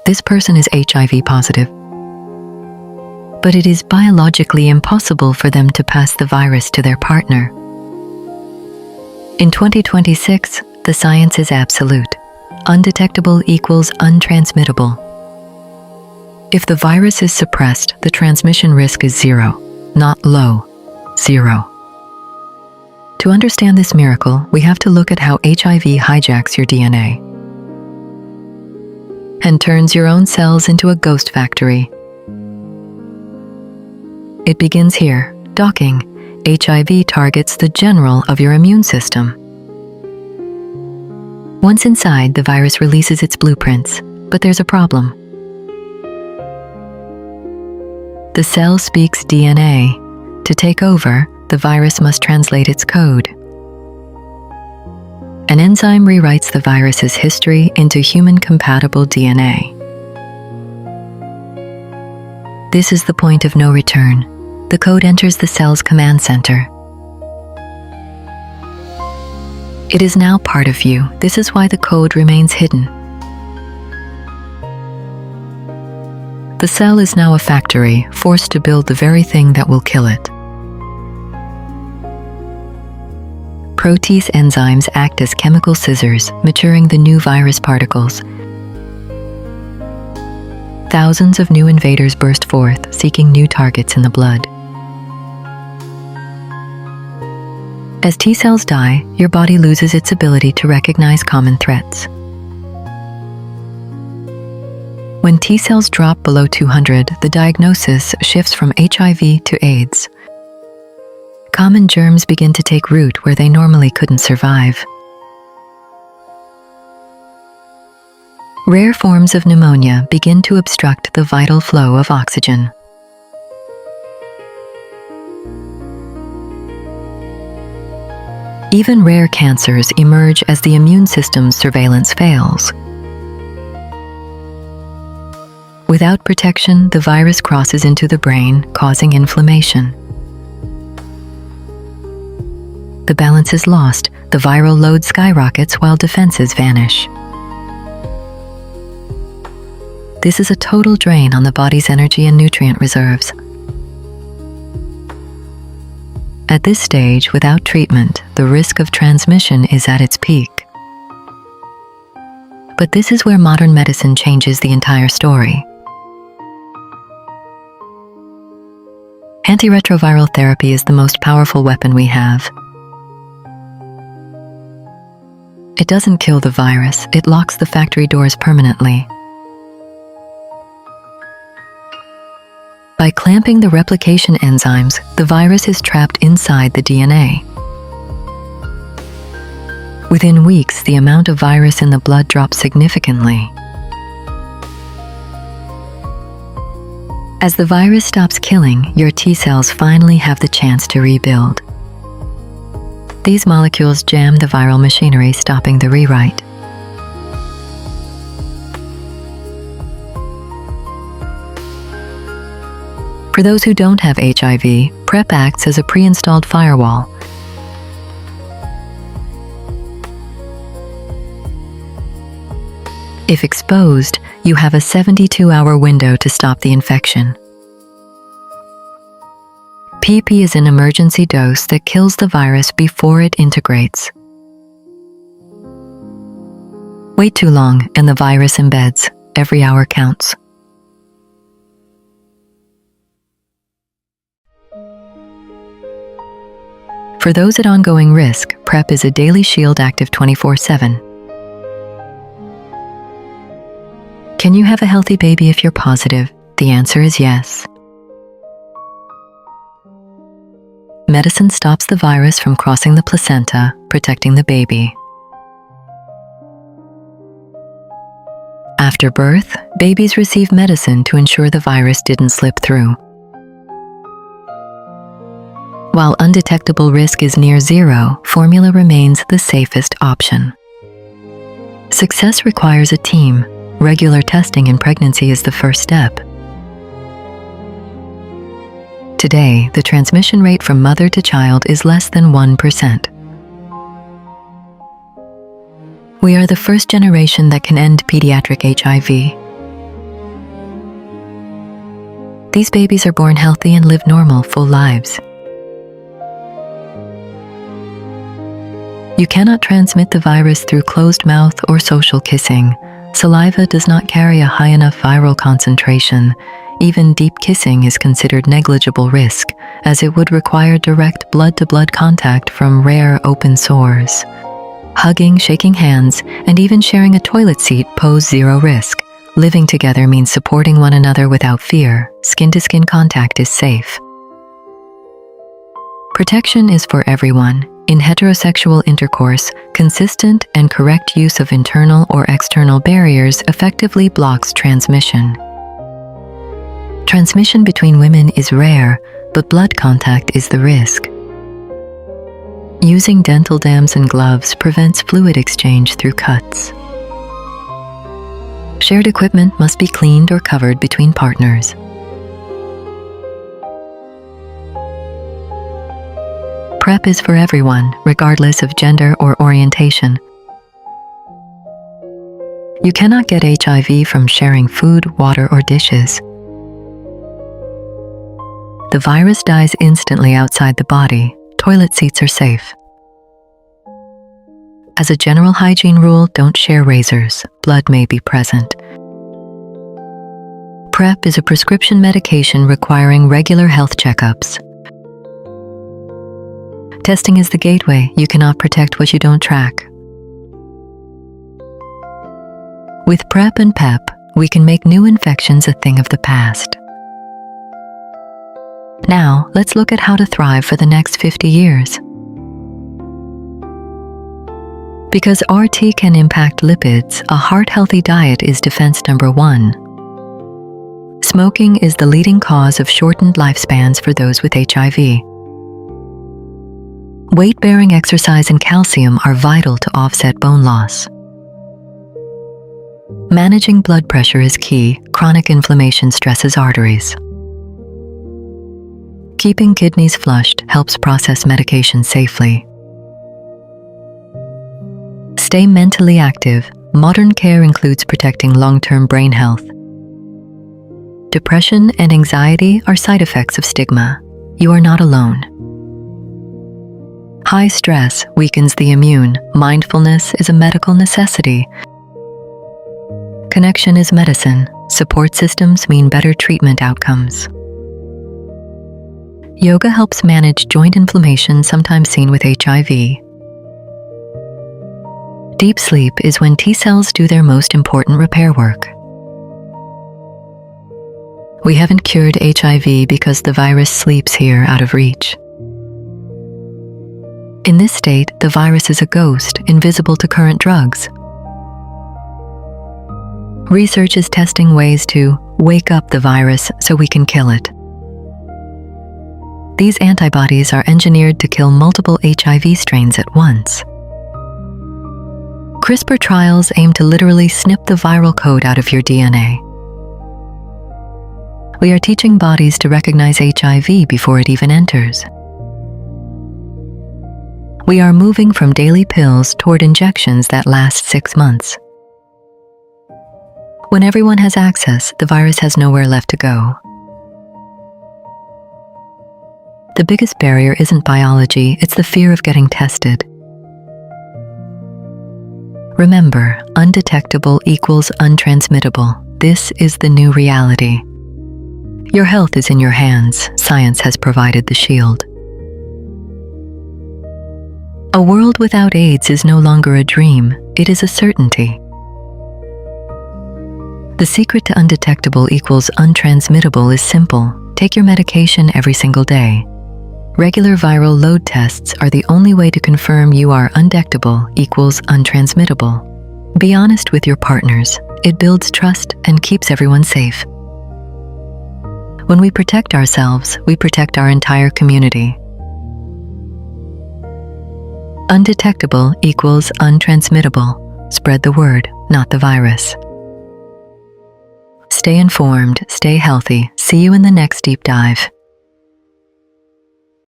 this person is HIV positive. But it is biologically impossible for them to pass the virus to their partner. In 2026, the science is absolute. Undetectable equals untransmittable. If the virus is suppressed, the transmission risk is zero, not low, zero. To understand this miracle, we have to look at how HIV hijacks your DNA and turns your own cells into a ghost factory. It begins here. Docking. HIV targets the general of your immune system. Once inside, the virus releases its blueprints, but there's a problem. The cell speaks DNA. To take over, the virus must translate its code. An enzyme rewrites the virus's history into human-compatible DNA. This is the point of no return. The code enters the cell's command center. It is now part of you. This is why the code remains hidden. The cell is now a factory, forced to build the very thing that will kill it. Protease enzymes act as chemical scissors, maturing the new virus particles. Thousands of new invaders burst forth, seeking new targets in the blood. As T cells die, your body loses its ability to recognize common threats. When T cells drop below 200, the diagnosis shifts from HIV to AIDS. Common germs begin to take root where they normally couldn't survive. Rare forms of pneumonia begin to obstruct the vital flow of oxygen. Even rare cancers emerge as the immune system's surveillance fails. Without protection, the virus crosses into the brain, causing inflammation. The balance is lost, the viral load skyrockets while defenses vanish. This is a total drain on the body's energy and nutrient reserves. At this stage, without treatment, the risk of transmission is at its peak. But this is where modern medicine changes the entire story. Antiretroviral therapy is the most powerful weapon we have. It doesn't kill the virus, it locks the factory doors permanently. By clamping the replication enzymes, the virus is trapped inside the DNA. Within weeks, the amount of virus in the blood drops significantly. As the virus stops killing, your T cells finally have the chance to rebuild. These molecules jam the viral machinery, stopping the rewrite. For those who don't have HIV, PrEP acts as a pre-installed firewall. If exposed, you have a 72-hour window to stop the infection. PP is an emergency dose that kills the virus before it integrates. Wait too long and the virus embeds. Every hour counts. For those at ongoing risk, PrEP is a daily shield active 24/7. Can you have a healthy baby if you're positive? The answer is yes. Medicine stops the virus from crossing the placenta, protecting the baby. After birth, babies receive medicine to ensure the virus didn't slip through. While undetectable risk is near zero, formula remains the safest option. Success requires a team. Regular testing in pregnancy is the first step. Today, the transmission rate from mother to child is less than 1%. We are the first generation that can end pediatric HIV. These babies are born healthy and live normal, full lives. You cannot transmit the virus through closed mouth or social kissing. Saliva does not carry a high enough viral concentration. Even deep kissing is considered negligible risk, as it would require direct blood-to-blood contact from rare open sores. Hugging, shaking hands, and even sharing a toilet seat pose zero risk. Living together means supporting one another without fear. Skin-to-skin contact is safe. Protection is for everyone. In heterosexual intercourse, consistent and correct use of internal or external barriers effectively blocks transmission. Transmission between women is rare, but blood contact is the risk. Using dental dams and gloves prevents fluid exchange through cuts. Shared equipment must be cleaned or covered between partners. PrEP is for everyone, regardless of gender or orientation. You cannot get HIV from sharing food, water, or dishes. The virus dies instantly outside the body. Toilet seats are safe. As a general hygiene rule, don't share razors. Blood may be present. PrEP is a prescription medication requiring regular health checkups. Testing is the gateway. You cannot protect what you don't track. With PrEP and PEP, we can make new infections a thing of the past. Now, let's look at how to thrive for the next 50 years. Because RT can impact lipids, a heart-healthy diet is defense number 1. Smoking is the leading cause of shortened lifespans for those with HIV. Weight-bearing exercise and calcium are vital to offset bone loss. Managing blood pressure is key. Chronic inflammation stresses arteries. Keeping kidneys flushed helps process medication safely. Stay mentally active. Modern care includes protecting long-term brain health. Depression and anxiety are side effects of stigma. You are not alone. High stress weakens the immune. Mindfulness is a medical necessity. Connection is medicine. Support systems mean better treatment outcomes. Yoga helps manage joint inflammation, sometimes seen with HIV. Deep sleep is when T cells do their most important repair work. We haven't cured HIV because the virus sleeps here out of reach. In this state, the virus is a ghost, invisible to current drugs. Research is testing ways to wake up the virus so we can kill it. These antibodies are engineered to kill multiple HIV strains at once. CRISPR trials aim to literally snip the viral code out of your DNA. We are teaching bodies to recognize HIV before it even enters. We are moving from daily pills toward injections that last 6 months. When everyone has access, the virus has nowhere left to go. The biggest barrier isn't biology, it's the fear of getting tested. Remember, undetectable equals untransmittable. This is the new reality. Your health is in your hands. Science has provided the shield. A world without AIDS is no longer a dream, it is a certainty. The secret to undetectable equals untransmittable is simple. Take your medication every single day. Regular viral load tests are the only way to confirm you are undetectable equals untransmittable. Be honest with your partners. It builds trust and keeps everyone safe. When we protect ourselves, we protect our entire community. Undetectable equals untransmittable. Spread the word, not the virus. Stay informed, stay healthy. See you in the next deep dive.